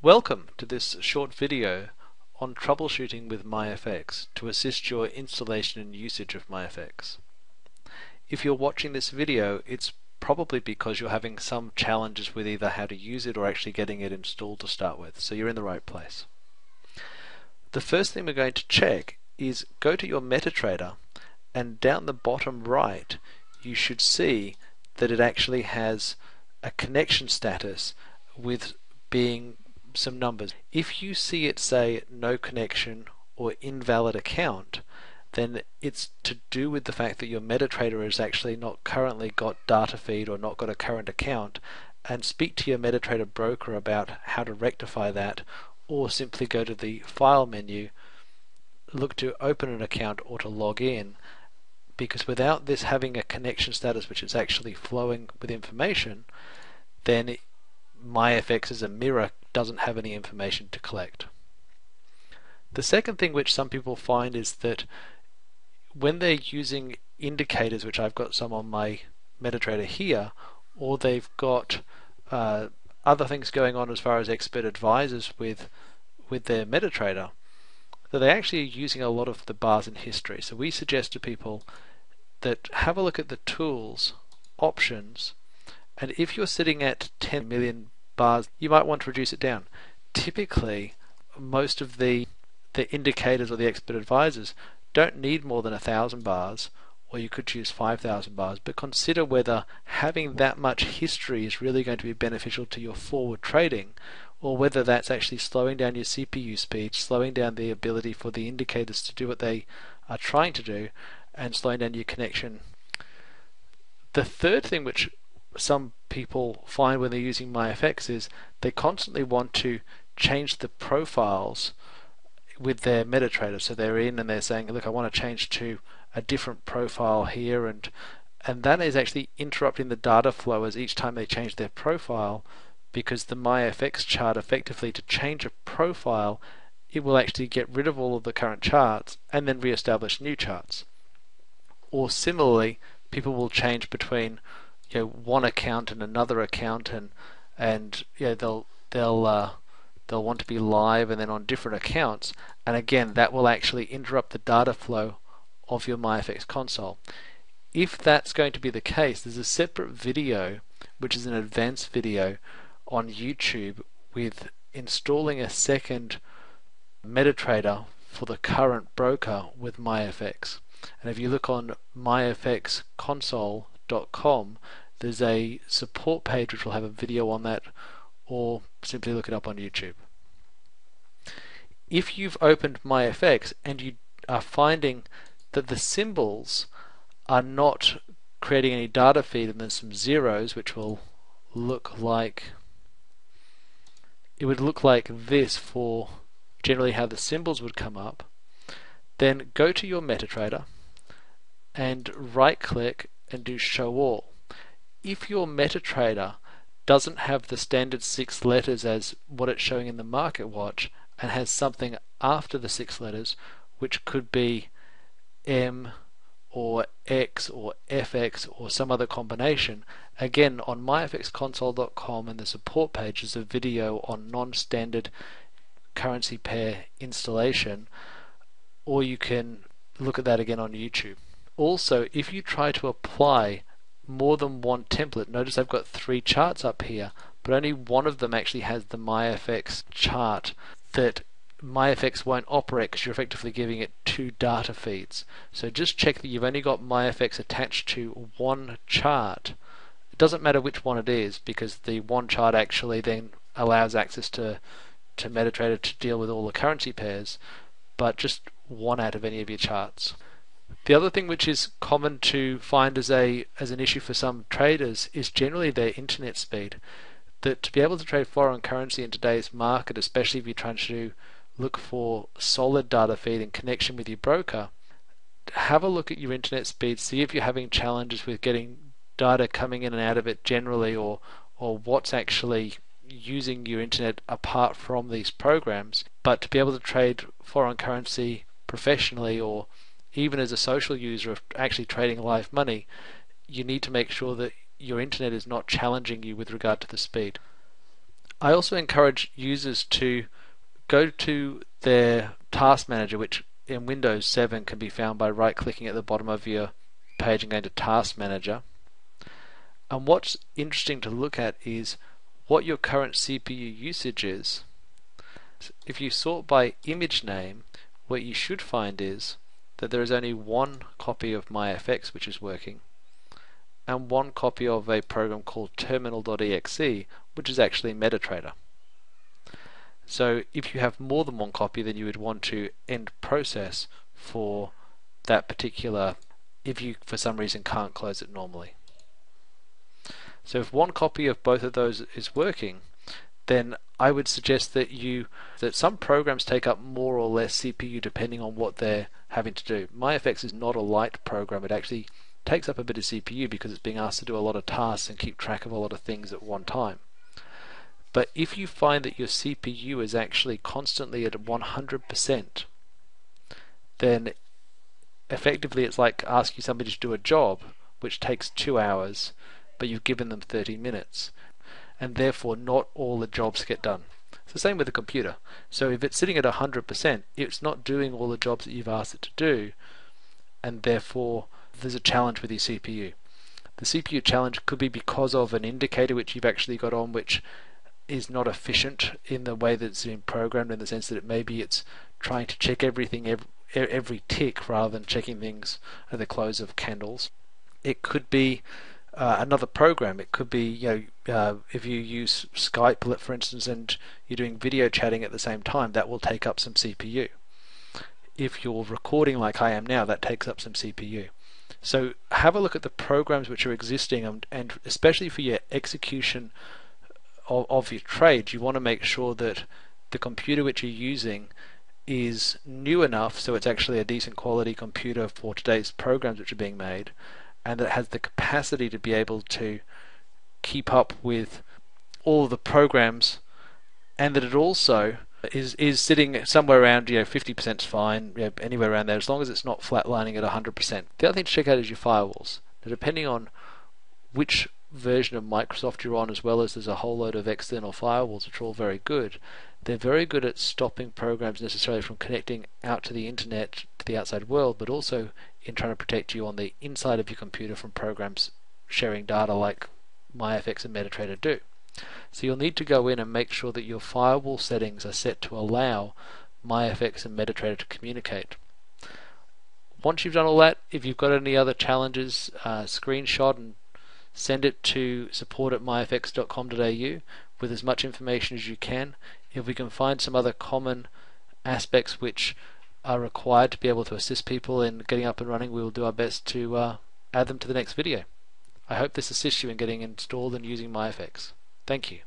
Welcome to this short video on troubleshooting with MYFX to assist your installation and usage of MYFX. If you're watching this video, it's probably because you're having some challenges with either how to use it or actually getting it installed to start with, so you're in the right place. The first thing we're going to check is go to your MetaTrader, and down the bottom right you should see that it actually has a connection status with being some numbers. If you see it say no connection or invalid account, then it's to do with the fact that your MetaTrader has actually not currently got data feed or not got a current account, and speak to your MetaTrader broker about how to rectify that, or simply go to the file menu, look to open an account or to log in, because without this having a connection status which is actually flowing with information, then MYFX as a mirror doesn't have any information to collect. The second thing which some people find is that when they're using indicators, which I've got some on my MetaTrader here, or they've got other things going on as far as expert advisors with their MetaTrader, that they're actually using a lot of the bars in history. So we suggest to people that have a look at the tools, options, and if you're sitting at 10 million bars, you might want to reduce it down. Typically, most of the indicators or the expert advisors don't need more than 1,000 bars, or you could choose 5,000 bars, but consider whether having that much history is really going to be beneficial to your forward trading, or whether that's actually slowing down your CPU speed, slowing down the ability for the indicators to do what they are trying to do, and slowing down your connection. The third thing which some people find when they're using MYFX is they constantly want to change the profiles with their MetaTrader. So they're in and they're saying, look, I want to change to a different profile here, and that is actually interrupting the data flow as each time they change their profile, because the MYFX chart effectively, to change a profile, it will actually get rid of all of the current charts and then re-establish new charts. Or similarly, people will change between one account and another account, and they'll want to be live and then on different accounts, and again that will actually interrupt the data flow of your MYFX console. If that's going to be the case, there's a separate video which is an advanced video on YouTube with installing a second MetaTrader for the current broker with MYFX. And if you look on MYFXconsole.com, there's a support page which will have a video on that, or simply look it up on YouTube. If you've opened MYFX and you are finding that the symbols are not creating any data feed and there's some zeros, which will look like, it would look like this for generally how the symbols would come up, then go to your MetaTrader and right click and do show all. If your MetaTrader doesn't have the standard 6 letters as what it's showing in the market watch, and has something after the 6 letters, which could be M or X or FX or some other combination, again on MyFXconsole.com and the support page is a video on non-standard currency pair installation, or you can look at that again on YouTube. Also, if you try to apply more than one template, notice I've got 3 charts up here, but only one of them actually has the MYFX chart, that MYFX won't operate because you're effectively giving it 2 data feeds. So just check that you've only got MYFX attached to one chart. It doesn't matter which one it is, because the one chart actually then allows access to MetaTrader to deal with all the currency pairs, but just one out of any of your charts. The other thing which is common to find as an issue for some traders is generally their internet speed. That to be able to trade foreign currency in today's market, especially if you're trying to look for solid data feed in connection with your broker, have a look at your internet speed, see if you're having challenges with getting data coming in and out of it generally, or what's actually using your internet apart from these programs. But to be able to trade foreign currency professionally, or even as a social user of actually trading live money, you need to make sure that your internet is not challenging you with regard to the speed. I also encourage users to go to their task manager, which in Windows 7 can be found by right-clicking at the bottom of your page and going to Task Manager. And what's interesting to look at is what your current CPU usage is. If you sort by image name, what you should find is that there is only one copy of MyFX which is working, and one copy of a program called terminal.exe, which is actually MetaTrader. So if you have more than one copy, then you would want to end process for that particular, if you for some reason can't close it normally. So if one copy of both of those is working, then I would suggest that some programs take up more or less CPU depending on what they're having to do. MyFX is not a light program. It actually takes up a bit of CPU because it's being asked to do a lot of tasks and keep track of a lot of things at one time. But if you find that your CPU is actually constantly at 100%, then effectively it's like asking somebody to do a job which takes 2 hours, but you've given them 30 minutes, and therefore not all the jobs get done. It's the same with the computer. So if it's sitting at 100%, it's not doing all the jobs that you've asked it to do, and therefore there's a challenge with your CPU. The CPU challenge could be because of an indicator which you've actually got on which is not efficient in the way that it's been programmed, in the sense that maybe it's trying to check everything every tick rather than checking things at the close of candles. It could be another program. It could be, if you use Skype, for instance, and you're doing video chatting at the same time, that will take up some CPU. If you're recording like I am now, that takes up some CPU. So have a look at the programs which are existing, and especially for your execution of your trade, you want to make sure that the computer which you're using is new enough so it's actually a decent quality computer for today's programs which are being made, and that it has the capacity to be able to keep up with all of the programs, and that it also is sitting somewhere around 50% is fine, anywhere around there, as long as it's not flatlining at 100%. The other thing to check out is your firewalls. Now, depending on which version of Microsoft you're on, as well as there's a whole load of external firewalls which are all very good. They're very good at stopping programs necessarily from connecting out to the internet, to the outside world, but also in trying to protect you on the inside of your computer from programs sharing data like MyFX and MetaTrader do. So you'll need to go in and make sure that your firewall settings are set to allow MyFX and MetaTrader to communicate. Once you've done all that, if you've got any other challenges, screenshot and send it to support@myfx.com.au with as much information as you can. If we can find some other common aspects which are required to be able to assist people in getting up and running, we will do our best to add them to the next video. I hope this assists you in getting installed and using MyFX. Thank you.